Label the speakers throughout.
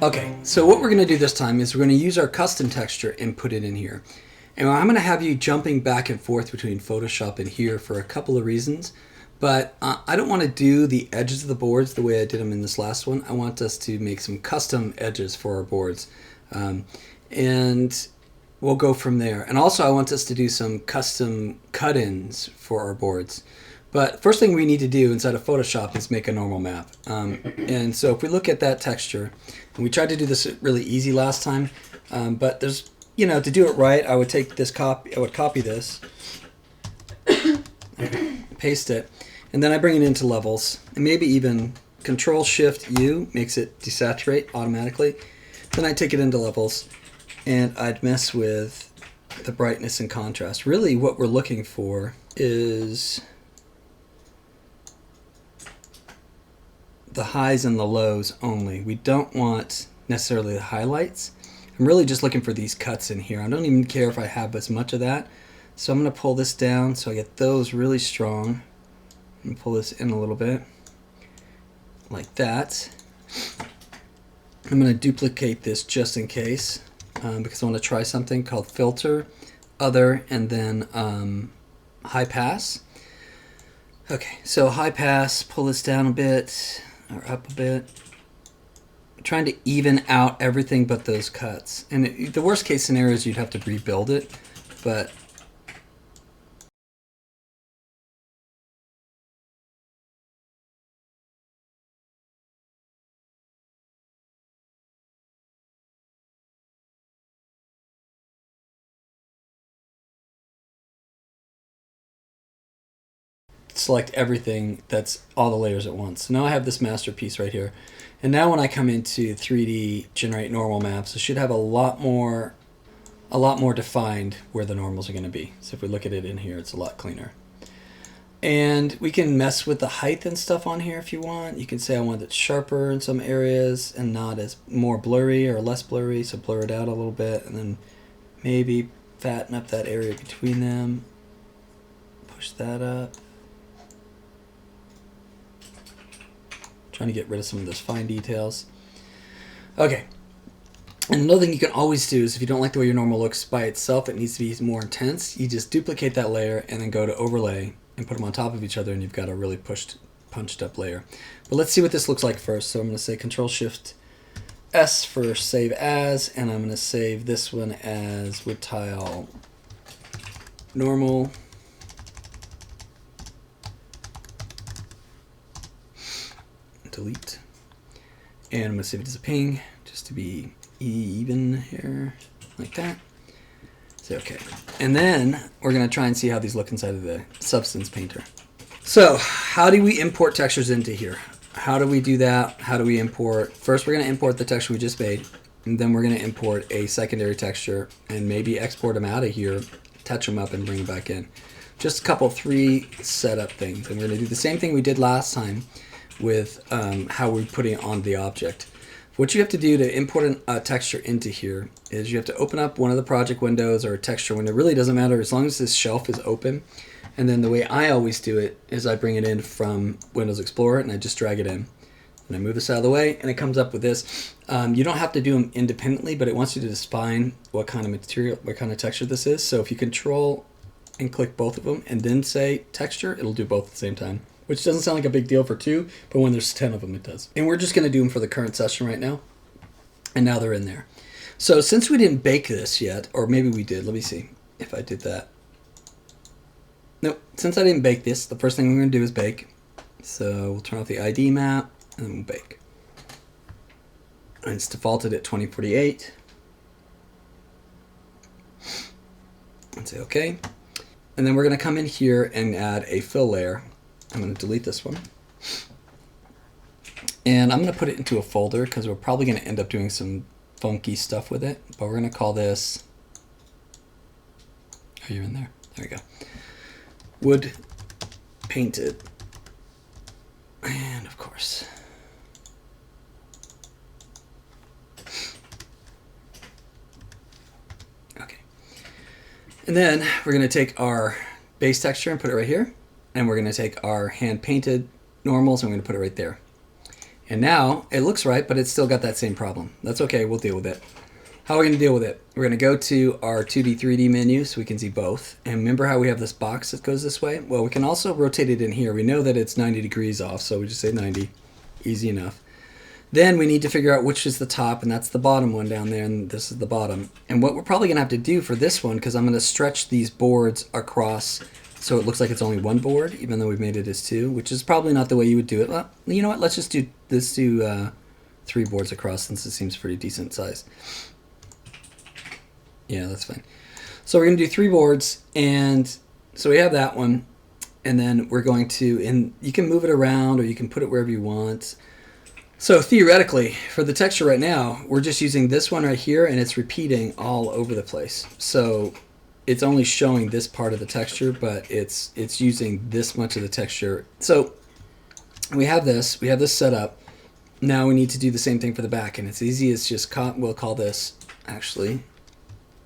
Speaker 1: Okay, so what we're going to do this time is we're going to use our custom texture and put it in here. And I'm going to have you jumping back and forth between Photoshop and here for a couple of reasons. But I don't want to do the edges of the boards the way I did them in this last one. I want us to make some custom edges for our boards. And we'll go from there. And also I want us to do some custom cut-ins for our boards. But first thing we need to do inside of Photoshop is make a normal map. And so if we look at that texture, and we tried to do this really easy last time, but there's, to do it right, I would take this I would copy this, paste it, and then I bring it into levels, and maybe even Control-Shift-U makes it desaturate automatically. Then I take it into levels, and I'd mess with the brightness and contrast. Really what we're looking for is the highs and the lows only. We don't want necessarily the highlights. I'm really just looking for these cuts in here. I don't even care if I have as much of that. So I'm going to pull this down so I get those really strong. And pull this in a little bit. Like that. I'm going to duplicate this just in case. Because I want to try something called Filter, Other, and then High Pass. Okay, so High Pass, pull this down a bit. Or up a bit. I'm trying to even out everything but those cuts. And the worst case scenario is you'd have to rebuild it, but select everything that's all the layers at once. So now I have this masterpiece right here. And now when I come into 3D generate normal maps, it should have a lot more defined where the normals are going to be. So if we look at it in here, it's a lot cleaner. And we can mess with the height and stuff on here if you want. You can say I want it sharper in some areas and not as more blurry or less blurry, so blur it out a little bit, and then maybe fatten up that area between them. Push that up. Trying to get rid of some of those fine details. Okay. And another thing you can always do is if you don't like the way your normal looks by itself, it needs to be more intense. You just duplicate that layer and then go to overlay and put them on top of each other, and you've got a really punched up layer. But let's see what this looks like first. So I'm going to say Control-Shift-S for save as, and I'm going to save this one as wood tile normal. Delete. And I'm going to save it as a ping just to be even here, like that. Say okay. And then we're going to try and see how these look inside of the Substance Painter. So how do we import textures into here? How do we do that? How do we import? First, we're going to import the texture we just made, and then we're going to import a secondary texture and maybe export them out of here, touch them up, and bring them back in. Just a couple, 3 setup things. And we're going to do the same thing we did last time with how we're putting it on the object. What you have to do to import a texture into here is you have to open up one of the project windows or a texture window. It really doesn't matter as long as this shelf is open. And then the way I always do it is I bring it in from Windows Explorer and I just drag it in. And I move this out of the way and it comes up with this. You don't have to do them independently, but it wants you to define what kind of material, what kind of texture this is. So if you control and click both of them and then say texture, it'll do both at the same time. Which doesn't sound like a big deal for 2, but when there's 10 of them, it does. And we're just going to do them for the current session right now. And now they're in there. So since we didn't bake this yet, or maybe we did, let me see if I did that. Nope, since I didn't bake this, the first thing we're going to do is bake. So we'll turn off the ID map and we'll bake. And it's defaulted at 2048. And say okay. And then we're going to come in here and add a fill layer. I'm going to delete this one. And I'm going to put it into a folder because we're probably going to end up doing some funky stuff with it. But we're going to call this... Oh, you're in there. There we go. Wood painted. And of course... Okay. And then we're going to take our base texture and put it right here. And we're going to take our hand-painted normals and we're going to put it right there. And now it looks right, but it's still got that same problem. That's okay, we'll deal with it. How are we going to deal with it? We're going to go to our 2D, 3D menu so we can see both. And remember how we have this box that goes this way? Well, we can also rotate it in here. We know that it's 90 degrees off, so we just say 90. Easy enough. Then we need to figure out which is the top, and that's the bottom one down there, and this is the bottom. And what we're probably going to have to do for this one, because I'm going to stretch these boards across so it looks like it's only one board, even though we've made it as two, which is probably not the way you would do it. Well, you know what? Let's do 3 boards across since it seems pretty decent size. Yeah, that's fine. So we're going to do 3 boards, and so we have that one, and then we're going to, and you can move it around or you can put it wherever you want. So theoretically, for the texture right now, we're just using this one right here, and it's repeating all over the place. So it's only showing this part of the texture, but it's using this much of the texture. So we have this set up. Now we need to do the same thing for the back, and it's easy as just, we'll call this actually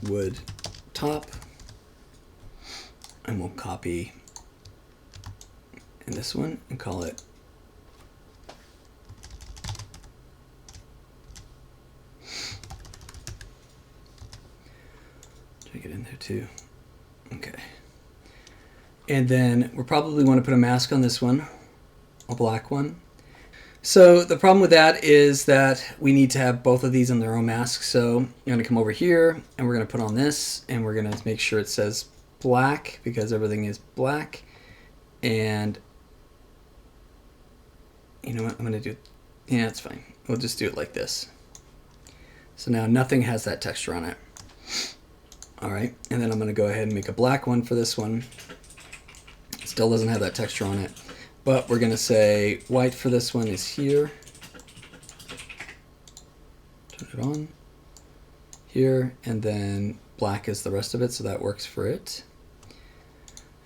Speaker 1: wood top, and we'll copy in this one and call it get in there too. Okay. And then we'll probably want to put a mask on this one, a black one. So the problem with that is that we need to have both of these on their own masks. So I'm going to come over here and we're going to put on this, and we're going to make sure it says black because everything is black. And you know what? I'm going to do, yeah, it's fine. We'll just do it like this. So now nothing has that texture on it. All right, and then I'm going to go ahead and make a black one for this one. It still doesn't have that texture on it, but we're going to say white for this one is here. Turn it on here, and then black is the rest of it, so that works for it.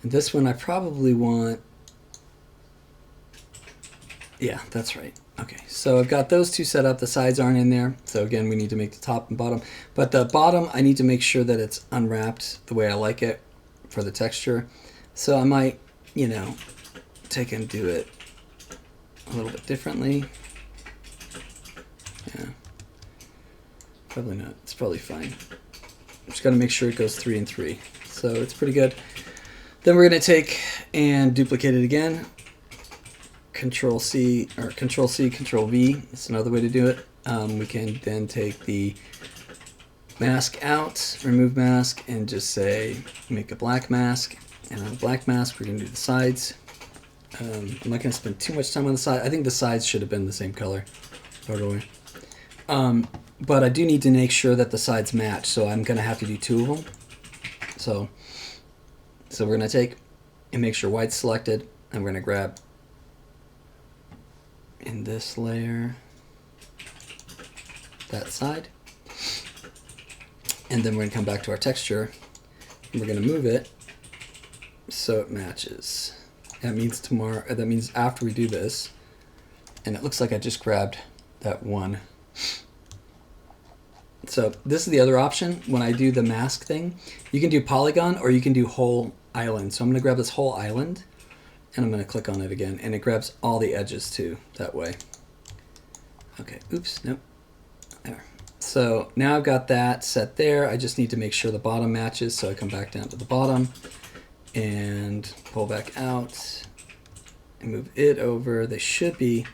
Speaker 1: And this one I probably want, yeah, that's right. Okay, so I've got those two set up. The sides aren't in there. So again, we need to make the top and bottom. But the bottom, I need to make sure that it's unwrapped the way I like it for the texture. So I might, you know, take and do it a little bit differently. Yeah, probably not. It's probably fine. Just got to make sure it goes 3 and 3. So it's pretty good. Then we're going to take and duplicate it again. Control C or Control C, Control V. That's another way to do it. We can then take the mask out, remove mask, and just say make a black mask. And on the black mask, we're going to do the sides. I'm not going to spend too much time on the side. I think the sides should have been the same color, by the way. But I do need to make sure that the sides match, so I'm going to have to do 2 of them. So we're going to take and make sure white's selected, and we're going to grab in this layer that side, and then we're going to come back to our texture and we're going to move it so it matches. That means that means after we do this, and it looks like I just grabbed that one. So this is the other option. When I do the mask thing, you can do polygon or you can do whole island. So I'm going to grab this whole island, and I'm going to click on it again, and it grabs all the edges too that way. Okay, oops, nope. There. So now I've got that set there. I just need to make sure the bottom matches, so I come back down to the bottom and pull back out and move it over. They should be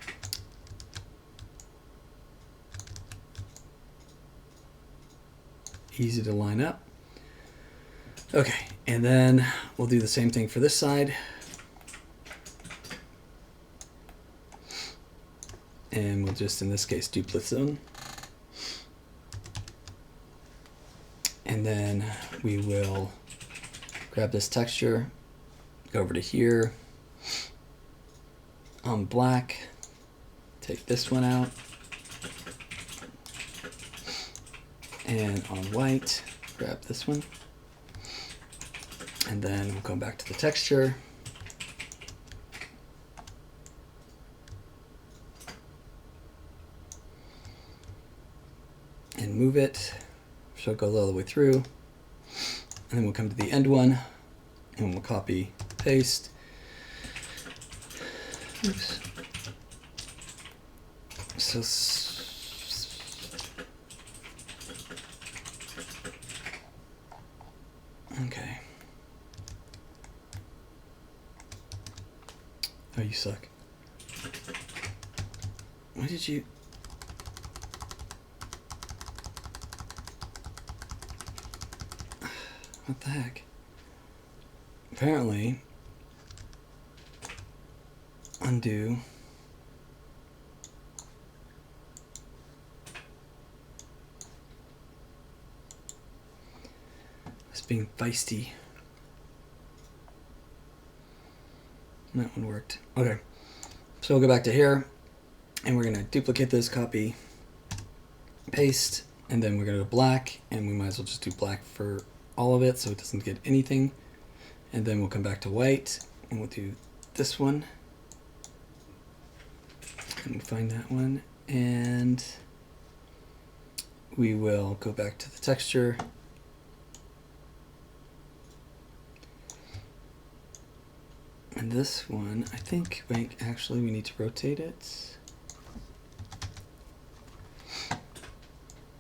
Speaker 1: easy to line up. Okay, and then we'll do the same thing for this side. And we'll just, in this case, duplicate them. And then we will grab this texture, go over to here, on black, take this one out, and on white, grab this one. And then we'll come back to the texture. And move it so it goes all the way through. And then we'll come to the end one and we'll copy, paste. Oops. So okay. Oh, you suck. Why did you... What the heck? Apparently, undo. It's being feisty. That one worked. Okay, so we'll go back to here, and we're gonna duplicate this, copy, paste, and then we're gonna go black, and we might as well just do black for all of it so it doesn't get anything. And then we'll come back to white, and we'll do this one. And find that one, and we will go back to the texture. And this one, I think, wait, actually we need to rotate it.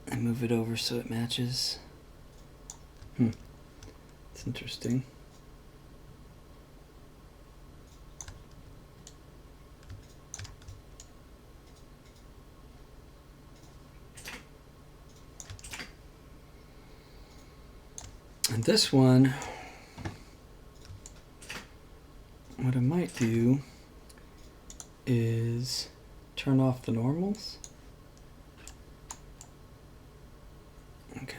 Speaker 1: And move it over so it matches. It's interesting. And this one, what I might do is turn off the normals. Okay.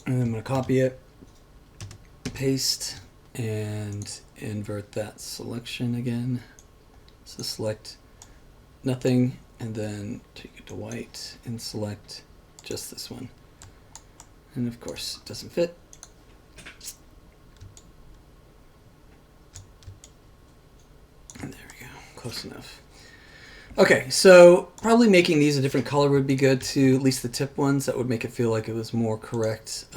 Speaker 1: And then I'm going to copy it, paste, and invert that selection again. So select nothing, and then take it to white and select just this one. And of course, it doesn't fit. And there we go, close enough. Okay, so probably making these a different color would be good too, at least the tip ones. That would make it feel like it was more correct,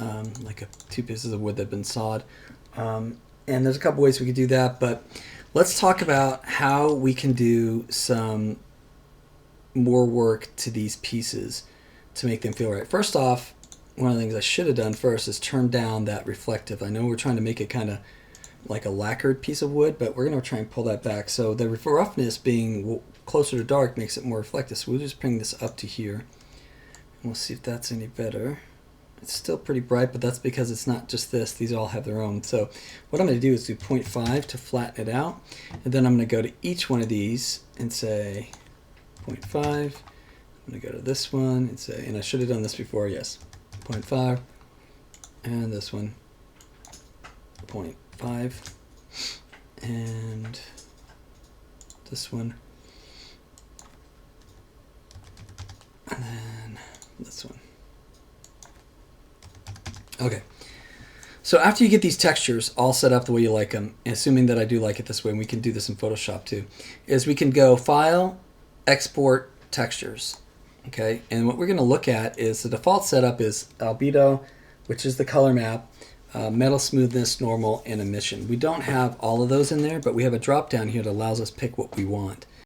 Speaker 1: like two pieces of wood that have been sawed. And there's a couple ways we could do that, but let's talk about how we can do some more work to these pieces to make them feel right. First off, one of the things I should have done first is turn down that reflective. I know we're trying to make it kind of like a lacquered piece of wood, but we're going to try and pull that back. So the roughness being closer to dark makes it more reflective. So we'll just bring this up to here. And we'll see if that's any better. It's still pretty bright, but that's because it's not just this. These all have their own. So what I'm going to do is do 0.5 to flatten it out. And then I'm going to go to each one of these and say 0.5. I'm going to go to this one and say, and I should have done this before, yes. 0.5, and this one 0.5, and this one, and then this one. Okay, so after you get these textures all set up the way you like them, assuming that I do like it this way, and we can do this in Photoshop too, is we can go File, Export, Textures. Okay, and what we're going to look at is the default setup is albedo, which is the color map, metal smoothness, normal, and emission. We don't have all of those in there, but we have a drop down here that allows us to pick what we want.